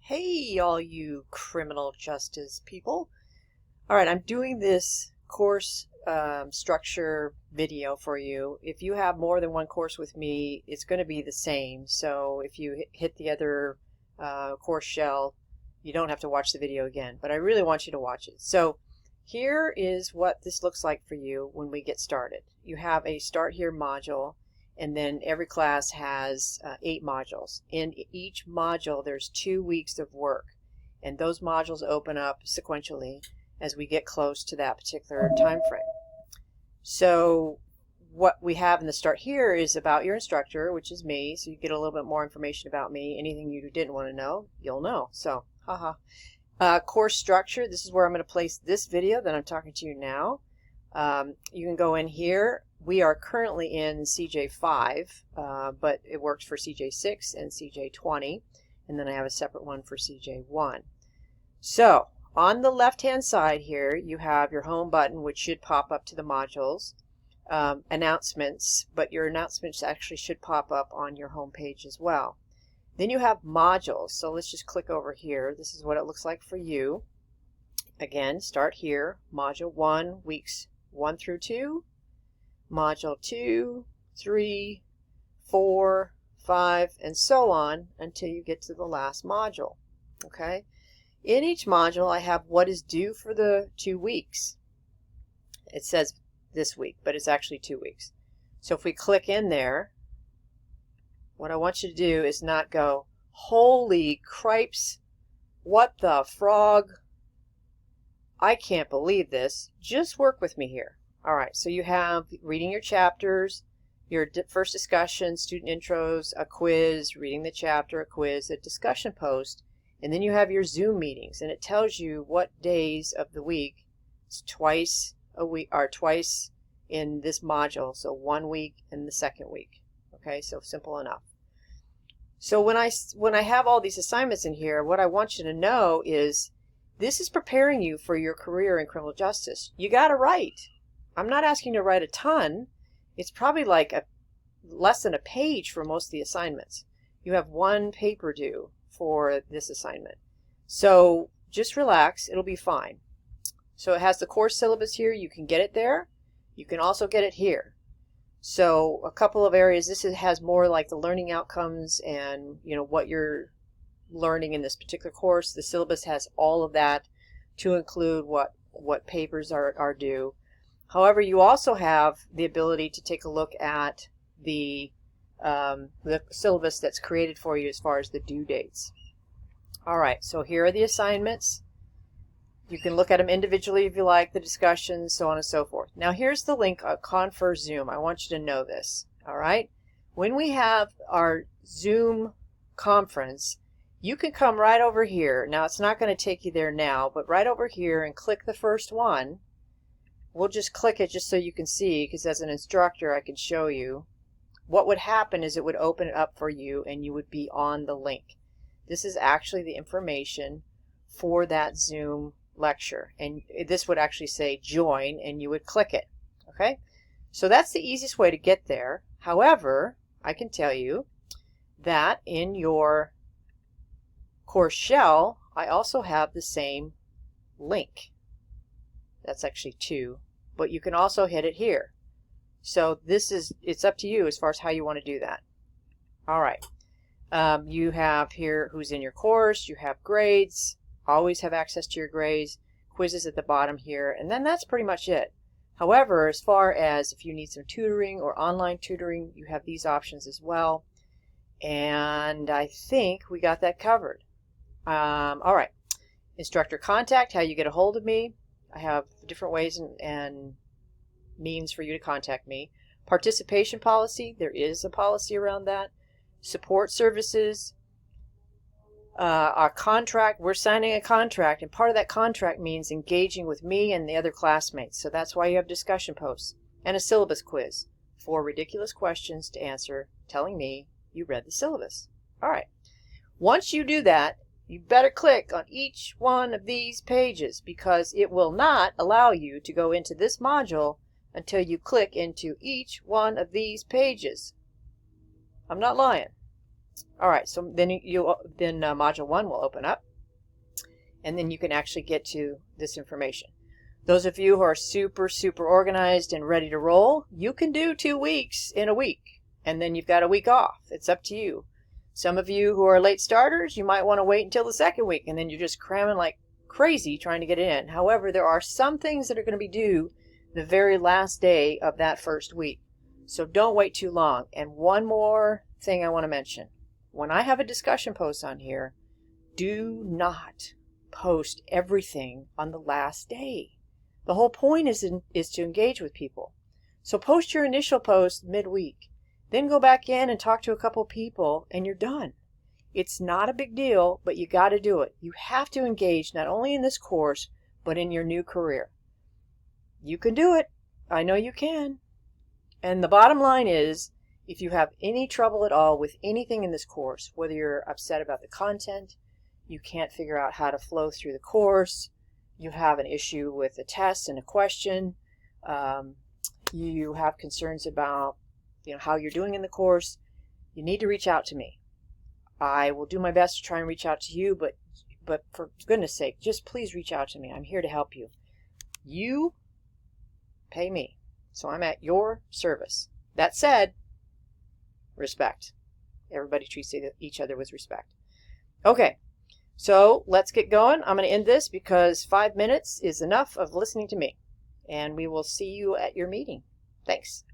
Hey, all you criminal justice people. All right, I'm doing this course structure video for you. If you have more than one course with me, it's going to be the same. So if you hit the other course shell, you don't have to watch the video again. But I really want you to watch it. So here is what this looks like for you when we get started. You have a Start Here module. And then every class has 8 modules. In each module, there's 2 weeks of work. And those modules open up sequentially as we get close to that particular time frame. So what we have in the Start Here is about your instructor, which is me. So you get a little bit more information about me. Anything you didn't want to know, you'll know. So, haha. Course structure, this is where I'm going to place this video that I'm talking to you now. You can go in here. We are currently in CJ5, but it works for CJ6 and CJ20, and then I have a separate one for CJ1. So on the left hand side here you have your home button, which should pop up to the modules, announcements, but your announcements actually should pop up on your home page as well. Then you have modules, so let's just click over here. This is what it looks like for you. Again, Start Here, Module 1, weeks 1 through 2, Module 2, 3, 4, 5, and so on until you get to the last module. Okay? In each module, I have what is due for the 2 weeks. It says this week, but it's actually 2 weeks. So if we click in there, what I want you to do is not go, holy cripes, what the frog? I can't believe this. Just work with me here. All right, so you have reading your chapters, your first discussion, student intros, a quiz, reading the chapter, a quiz, a discussion post, and then you have your Zoom meetings, and it tells you what days of the week. It's twice a week, or twice in this module, so 1 week and the second week. Okay, so simple enough. So when I have all these assignments in here, what I want you to know is this is preparing you for your career in criminal justice. You got to write. I'm not asking you to write a ton. It's probably like less than a page for most of the assignments. You have 1 paper due for this assignment. So just relax. It'll be fine. So it has the course syllabus here. You can get it there. You can also get it here. So a couple of areas. This has more like the learning outcomes and what you're learning in this particular course. The syllabus has all of that to include what papers are due. However, you also have the ability to take a look at the syllabus that's created for you as far as the due dates. All right, so here are the assignments. You can look at them individually if you like, the discussions, so on and so forth. Now here's the link, Confer Zoom. I want you to know this, all right? When we have our Zoom conference, you can come right over here. Now it's not going to take you there now, but right over here and click the first one. We'll just click it just so you can see, because as an instructor I can show you. What would happen is it would open it up for you and you would be on the link. This is actually the information for that Zoom lecture, and this would actually say join, and you would click it. Okay, so that's the easiest way to get there. However, I can tell you that in your course shell I also have the same link. That's actually 2, but you can also hit it here. So it's up to you as far as how you want to do that. All right, you have here who's in your course, you have grades, always have access to your grades, quizzes at the bottom here, and then that's pretty much it. However, as far as if you need some tutoring or online tutoring, you have these options as well, and I think we got that covered. All right, instructor contact, how you get a hold of me. I have different ways and means for you to contact me. Participation policy, there is a policy around that. Support services, our contract, we're signing a contract, and part of that contract means engaging with me and the other classmates. So that's why you have discussion posts and a syllabus quiz. 4 ridiculous questions to answer telling me you read the syllabus. All right. Once you do that, you better click on each one of these pages, because it will not allow you to go into this module until you click into each one of these pages. I'm not lying. All right, so then module 1 will open up, and then you can actually get to this information. Those of you who are super organized and ready to roll, you can do 2 weeks in a week, and then you've got a week off. It's up to you. Some of you who are late starters, you might want to wait until the 2nd week, and then you're just cramming like crazy trying to get it in. However, there are some things that are going to be due the very last day of that 1st week. So don't wait too long. And one more thing I want to mention. When I have a discussion post on here, do not post everything on the last day. The whole point is to engage with people. So post your initial post midweek. Then go back in and talk to a couple people and you're done. It's not a big deal, but you got to do it. You have to engage not only in this course, but in your new career. You can do it. I know you can. And the bottom line is, if you have any trouble at all with anything in this course, whether you're upset about the content, you can't figure out how to flow through the course, you have an issue with a test and a question, you have concerns about how you're doing in the course, you need to reach out to me. I will do my best to try and reach out to you, but for goodness sake, just please reach out to me. I'm here to help you. You pay me, so I'm at your service. That said, respect. Everybody treats each other with respect. Okay. So let's get going. I'm going to end this because 5 minutes is enough of listening to me. And we will see you at your meeting. Thanks.